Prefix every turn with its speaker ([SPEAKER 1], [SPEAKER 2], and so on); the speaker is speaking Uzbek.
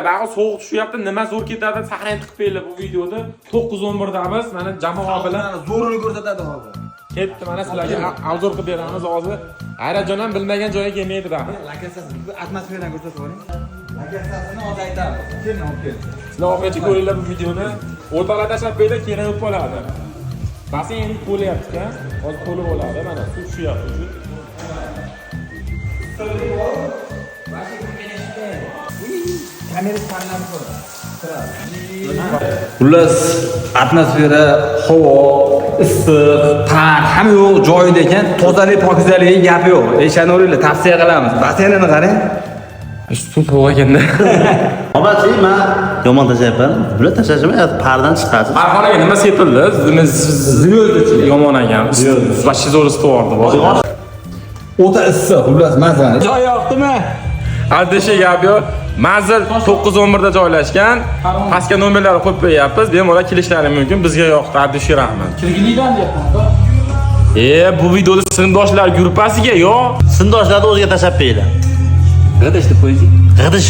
[SPEAKER 1] Bag'i sovuq tushyapti, nima zo'r ketadi, saqlanib tiqib berlar bu videoda. 9:11damiz, mana jamoa bilan
[SPEAKER 2] zo'rini ko'rsatadi hozir.
[SPEAKER 1] ketdi, mana sizlarga obzor qilib beramiz hozir. Ayrajon ham bilmagan joyga kelmaydi da.
[SPEAKER 2] Lakasasi atmosferani ko'rsatib yuboring. Lakasasini hozir aytamiz. Keling olib kel.
[SPEAKER 1] Sizlar oxirigacha ko'ringlar bu videoni. O'rtalar tashlab berdi, keyin o'tib qoladi. Basseynni qo'lyapti-ku. Hozir qo'lib oladi, mana suv tushyapti.
[SPEAKER 2] Kamera tanlab qo'y.
[SPEAKER 3] Xullas, atmosfera, havo, issiq, tan hamma yo'q joyida ekan. Tozalik, pokizaligiga gap yo'q. Ishoninglar, tavsiya qilamiz. Basseynini qarang.
[SPEAKER 1] Suv sovuq ekanda.
[SPEAKER 4] Obachi, men yomon tashlayapman. Bular tashlashmay, pardan chiqasiz.
[SPEAKER 1] Marxonaga nima sepildi? Zvyozdichi yomon ekan. Vashi zo'r istivordi.
[SPEAKER 3] O'ta issiq, xullas, mazani.
[SPEAKER 1] Joy yoqdimi? Adisha gap yo'q. Manzil 9:11da joylashgan. Pastga nomerlarni qo'yib qo'yapmiz. Bemalol kelishlari mumkin. Bizga yoqdi. Adisha rahmat.
[SPEAKER 2] Kirgilidan deyapman.
[SPEAKER 1] Bu videoda sinfdoshlar gruppasiga yo'q.
[SPEAKER 4] Sindoshlarni o'ziga tashlab qo'yinglar.
[SPEAKER 3] G'idish deb qo'ying.
[SPEAKER 4] G'idish.